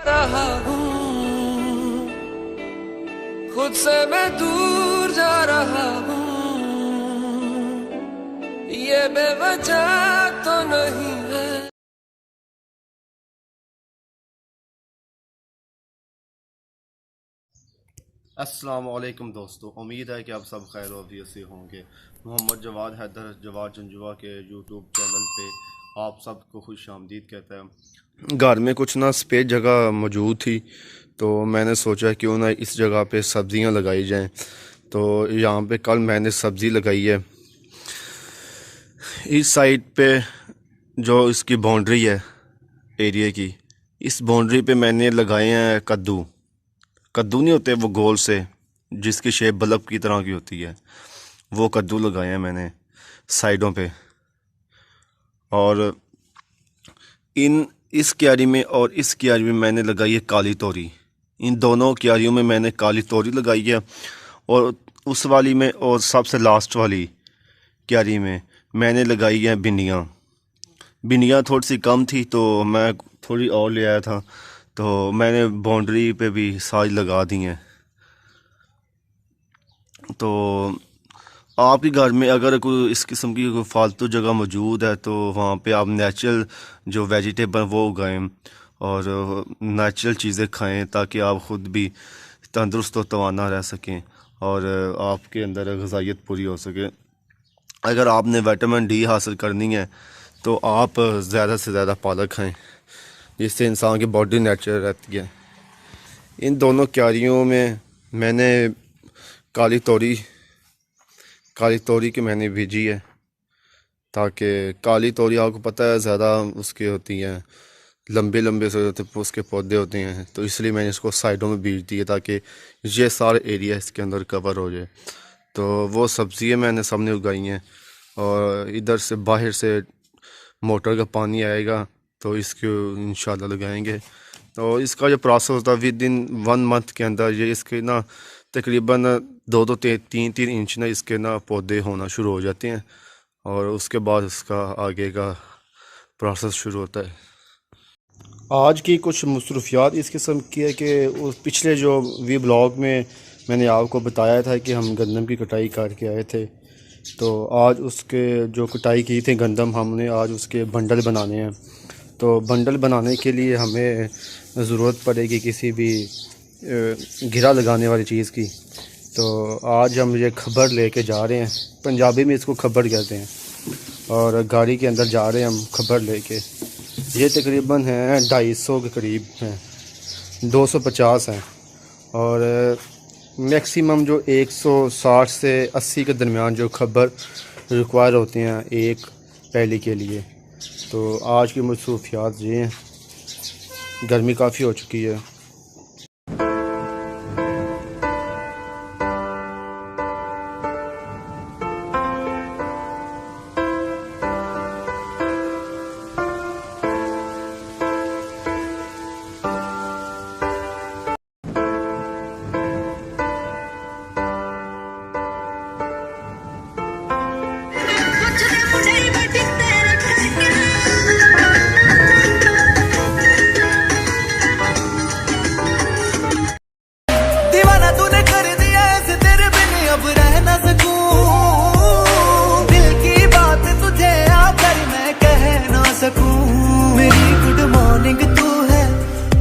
रहा हूँ, खुद से मैं दूर जा रहा हूँ, ये बेवजह तो नहीं है। अस्सलाम वालेकुम दोस्तों, उम्मीद है कि आप सब खैर वफियत से होंगे। मोहम्मद जवाद हैदर जवाद जंजुआ के यूट्यूब चैनल पे आप सबको खुश आमदीद कहता है। घर में कुछ ना स्पेस जगह मौजूद थी तो मैंने सोचा क्यों ना इस जगह पे सब्ज़ियां लगाई जाएं। तो यहाँ पे कल मैंने सब्ज़ी लगाई है। इस साइड पे जो इसकी बाउंड्री है एरिया की, इस बाउंड्री पे मैंने लगाए हैं कद्दू। कद्दू नहीं होते वो गोल से, जिसकी शेप बल्ब की तरह की होती है, वो कद्दू लगाए हैं मैंने साइडों पे। और इस क्यारी में और इस क्यारी में मैंने लगाई है काली तोरी। इन दोनों क्यारियों में मैंने काली तोरी लगाई है और उस वाली में और सबसे लास्ट वाली क्यारी में मैंने लगाई है भिंडियाँ। भिंडियाँ थोड़ी सी कम थी तो मैं थोड़ी और ले आया था, तो मैंने बाउंड्री पे भी साज लगा दी हैं। तो आपके घर में अगर कोई इस किस्म की कोई फालतू जगह मौजूद है तो वहाँ पे आप नेचुरल जो वेजिटेबल वो उगाएं और नेचुरल चीज़ें खाएं, ताकि आप ख़ुद भी तंदुरुस्त और तवाना रह सकें और आपके अंदर ग़िज़ाइयत पूरी हो सके। अगर आपने विटामिन डी हासिल करनी है तो आप ज़्यादा से ज़्यादा पालक खाएं, जिससे इंसान की बॉडी नेचुरल रहती है। इन दोनों क्यारियों में मैंने काली तोरी की मैंने बीजी है, ताकि काली तोरी आपको पता है ज़्यादा उसके होती हैं, लंबे लंबे से उसके पौधे होते हैं, तो इसलिए मैंने इसको साइडों में बीज दी है ताकि ये सारे एरिया इसके अंदर कवर हो जाए। तो वो सब्ज़ियाँ मैंने सामने उगाई हैं और इधर से बाहर से मोटर का पानी आएगा तो इसको इंशाल्लाह लगाएंगे। तो इसका जो प्रोसेस होता है विद इन 1 मंथ के अंदर ये इसके ना तकरीबन 2-3 इंच ना इसके ना पौधे होना शुरू हो जाते हैं और उसके बाद इसका आगे का प्रोसेस शुरू होता है। आज की कुछ मसरूफियात इस किस्म की है कि उस पिछले जो ब्लॉग में मैंने आपको बताया था कि हम गंदम की कटाई करके आए थे, तो आज उसके जो कटाई की थी गंदम, हमने आज उसके बंडल बनाने हैं। तो बंडल बनाने के लिए हमें ज़रूरत पड़ेगी किसी भी घिरा लगाने वाली चीज़ की। तो आज हम ये खबर लेके जा रहे हैं, पंजाबी में इसको खबर कहते हैं, और गाड़ी के अंदर जा रहे हैं हम खबर लेके। ये तकरीबन है 250 के करीब हैं, 250 हैं और मैक्सिमम जो 160 से 80 के दरमियान जो खबर रिक्वायर होते हैं एक पहली के लिए। तो आज की मसरूफियात ये हैं, गर्मी काफ़ी हो चुकी है।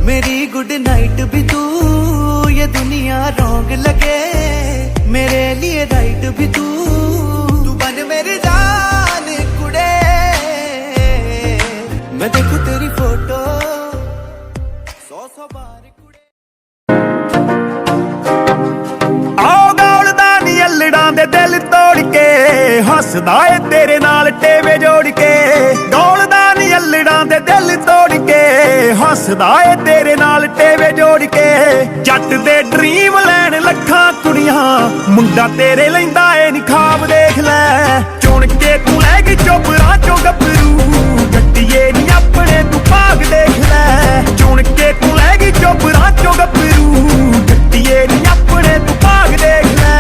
मेरी गुड नाइट भी तू, ये दुनिया रॉन्ग लगे मेरे लिए राइट भी तू बन मेरी जान कुड़े। मैं देखूं तेरी फोटो 100 बार कुड़े। आओ गौलदा नी अल्लड़ां दे दिल तोड़ के, हसदा ए तेरे नाल टेवे जोड़ के। गौलदा नी अल्लड़ां दे दिल तोड़ के, हसदा ए तेरे नाल टेवे जोड़ के। जट दे ड्रीम लैन लखां कुड़ियां, मुंडा तेरे लैंदा ए नी ख्वाब देख लै। चुन के तू लै गई चोपड़ा चो गभरू, गड्डिए नी अपने तू भाग देख लै। चुन के तू लै गई चोपड़ा चो गभरू, गड्डिए नी अपने तू भाग देख लै।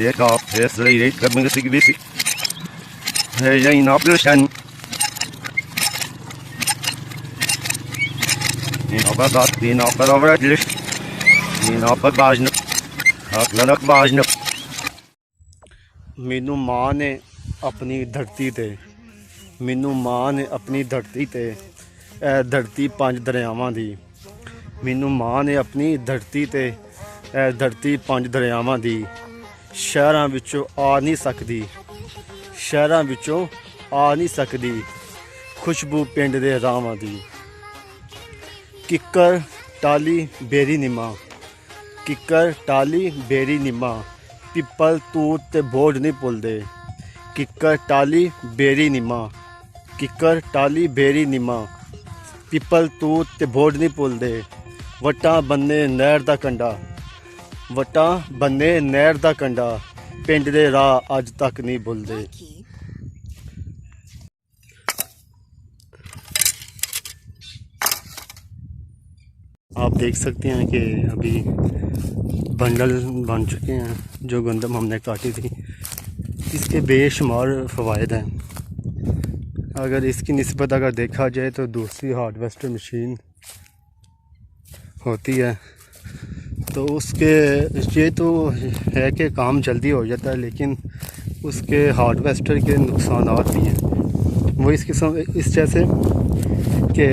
Hey, cop, yes, lady, coming to see this. Hey, ain't no operation. You know, but over at least. You know, but Bajna. Not Bajna. ਮੈਨੂੰ ਮਾਂ ਨੇ ਆਪਣੀ ਧਰਤੀ ਤੇ ਮੈਨੂੰ ਮਾਂ ਨੇ ਆਪਣੀ ਧਰਤੀ ਤੇ ਇਹ ਧਰਤੀ ਪੰਜ ਦਰਿਆਵਾਂ ਦੀ ਮੈਨੂੰ ਮਾਂ ਨੇ ਆਪਣੀ ਧਰਤੀ ਤੇ ਇਹ ਧਰਤੀ ਪੰਜ ਦਰਿਆਵਾਂ ਦੀ ਸ਼ਹਿਰਾਂ ਵਿੱਚੋਂ ਆ ਨਹੀਂ ਸਕਦੀ ਸ਼ਹਿਰਾਂ ਵਿੱਚੋਂ ਆ ਨਹੀਂ ਸਕਦੀ ਖੁਸ਼ਬੂ ਪਿੰਡ ਦੇ ਰਾਵਾਂ ਦੀ ਕਿੱਕਰ ਟਾਲੀ ਬੇਰੀ ਨਿਮਾ ਕਿੱਕਰ ਟਾਲੀ ਬੇਰੀ ਨਿਮਾ ਪਿੱਪਲ ਤੂਤ ਤੇ ਬੋਝ ਨਹੀਂ ਭੁੱਲਦੇ ਕਿੱਕਰ ਟਾਲੀ ਬੇਰੀ ਨਿਮਾ ਕਿੱਕਰ ਟਾਲੀ ਬੇਰੀ ਨਿਮਾ ਪਿੱਪਲ ਤੂਤ ਤੇ ਬੋਝ ਨਹੀਂ ਭੁੱਲਦੇ ਵਟਾਂ ਬੰਨੇ ਨਹਿਰ ਦਾ ਕੰਢਾ ਵਟਾਂ ਬੰਨੇ ਨਹਿਰ ਦਾ ਕੰਢਾ ਪਿੰਡ ਦੇ ਰਾਹ ਅੱਜ ਤੱਕ ਨਹੀਂ ਭੁੱਲਦੇ आप देख सकते हैं कि अभी बंडल बन चुके हैं जो गंदम हमने काटी थी इसके बेशुमार फ़वाइद हैं अगर इसकी निस्बत अगर देखा जाए तो दूसरी हार्वेस्टर मशीन होती है तो उसके ये तो है कि काम जल्दी हो जाता है लेकिन उसके हार्वेस्टर के नुकसानात भी हैं वो इस किस्म इस जैसे कि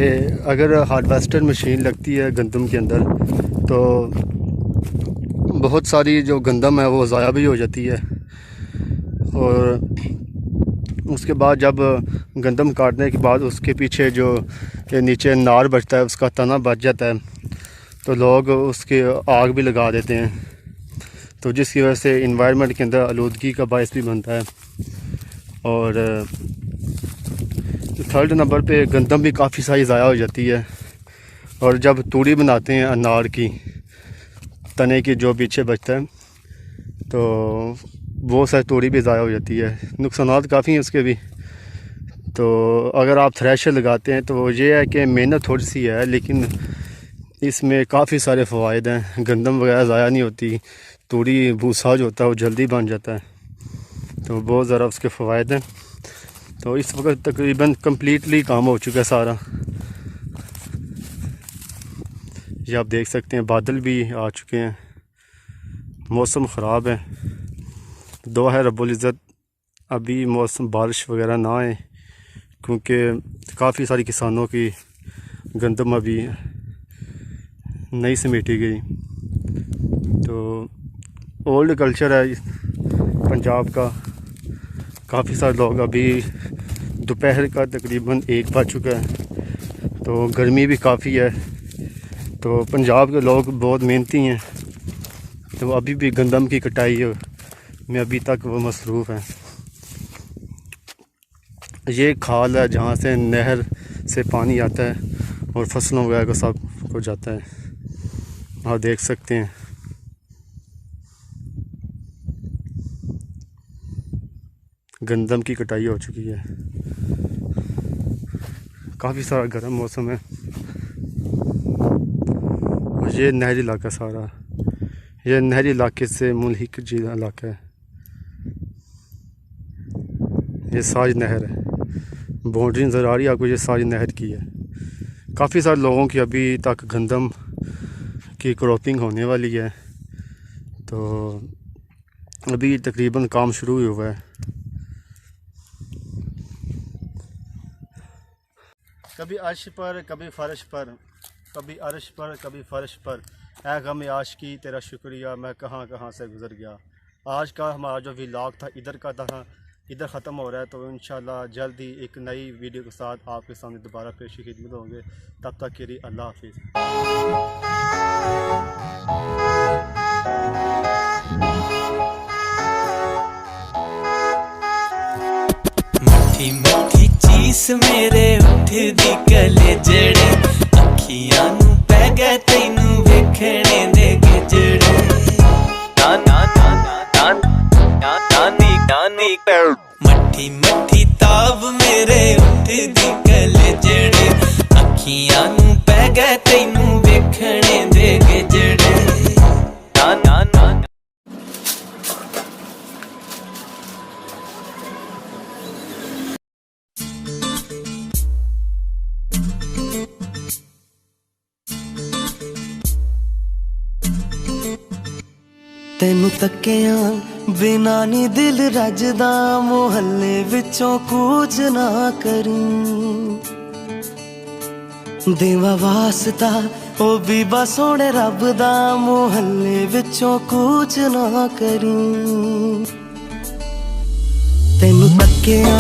अगर हार्वेस्टर मशीन लगती है गंदम के अंदर तो बहुत सारी जो गंदम है वो ज़ाया भी हो जाती है और उसके बाद जब गंदम काटने के बाद उसके पीछे जो नीचे नार बचता है उसका तना बच जाता है तो लोग उसके आग भी लगा देते हैं तो जिसकी वजह से इन्वायरमेंट के अंदर आलूदगी का बायस भी बनता है और थर्ड नंबर पे गंदम भी काफ़ी सारी ज़ाया हो जाती है और जब तूड़ी बनाते हैं अनार की तने की जो पीछे बचता है तो वो सारी तूड़ी भी ज़ाया हो जाती है नुकसानात काफ़ी हैं उसके भी तो अगर आप थ्रेशर लगाते हैं तो ये है कि मेहनत थोड़ी सी है लेकिन इसमें काफ़ी सारे फ़वाइद हैं गंदम वगैरह ज़ाया नहीं होती तूड़ी भूसा जो होता है वो जल्दी बन जाता है तो बहुत ज़रा उसके फ़वाइद हैं तो इस वक्त तकरीबन कम्प्लीटली काम हो चुका है सारा ये आप देख सकते हैं बादल भी आ चुके हैं मौसम ख़राब है दुआ है रब्बुल इज़्ज़त अभी मौसम बारिश वगैरह ना आए क्योंकि काफ़ी सारी किसानों की गंदम अभी नहीं समेटी गई तो ओल्ड कल्चर है पंजाब का काफ़ी सारे लोग अभी दोपहर का तकरीबन 1 बज चुका है तो गर्मी भी काफ़ी है तो पंजाब के लोग बहुत मेहनती हैं तो अभी भी गंदम की कटाई में अभी तक वो मसरूफ़ हैं ये खाल है जहाँ से नहर से पानी आता है और फसलों वगैरह को सब हो जाता है आप देख सकते हैं गंदम की कटाई हो चुकी है काफ़ी सारा गर्म मौसम है और ये नहरी इलाका सारा ये नहरी इलाके से मुल्हिक जिला इलाका है ये सारी नहर है बाउंड्री नज़र आ रही है आपको ये सारी नहर की है काफ़ी सारे लोगों की अभी तक गंदम की क्रॉपिंग होने वाली है तो अभी तकरीबन काम शुरू ही हुआ है कभी अर्श पर कभी फ़र्श पर कभी अर्श पर कभी फ़र्श पर ऐ गम आशिकी तेरा शुक्रिया मैं कहाँ कहाँ से गुज़र गया आज का हमारा जो व्लॉग था इधर का था इधर ख़त्म हो रहा है तो इंशाल्लाह जल्द ही एक नई वीडियो के साथ आपके सामने दोबारा पेश की खिदमत होंगे तब तक के लिए अल्लाह हाफिज़ मट्ठी मट्ठी चीस मेरे उठ दी कले जड़े अखियां नू पै गए तैनू वेखणे दे गिजड़े मट्ठी मट्ठी ताब मेरे उठ दी कले जड़े अखियां नू पै गए तैनू वेखणे दे गिजड़े ਤੈਨੂੰ ਤੱਕਿਆ ਬਿਨਾ ਨੀ ਦਿਲ ਰੱਜਦਾ, ਮੁਹੱਲੇ ਵਿੱਚੋਂ ਕੂਚ ਨਾ ਕਰੀਂ। ਦੇਵਾ ਵਾਸਤਾ ਉਹ ਵੀ ਬਸ ਸੋਹਣੇ ਰੱਬ ਦਾ, ਮੁਹੱਲੇ ਵਿੱਚੋਂ ਕੂਚ ਨਾ ਕਰੀਂ। ਤੈਨੂੰ ਤੱਕਿਆ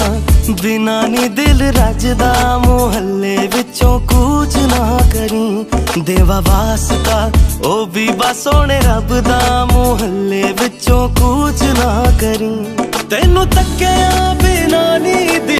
ਬਿਨਾ ਨੀ ਦਿਲ ਰੱਜਦਾ, ਮੁਹੱਲੇ ਵਿੱਚੋਂ ਕੂਚ ਨਾ ਕਰੀਂ। ਦੇਵਾ ਵਾਸਤਾ ਉਹ ਵੀ ਬਸ ਸੋਹਣੇ ਰੱਬ ਦਾ, ਮੁਹੱਲੇ ਵਿੱਚੋਂ ਕੂਚ ਨਾ ਕਰੀਂ। ਤੈਨੂੰ ਤੱਕਿਆ ਬਿਨਾ ਨੀ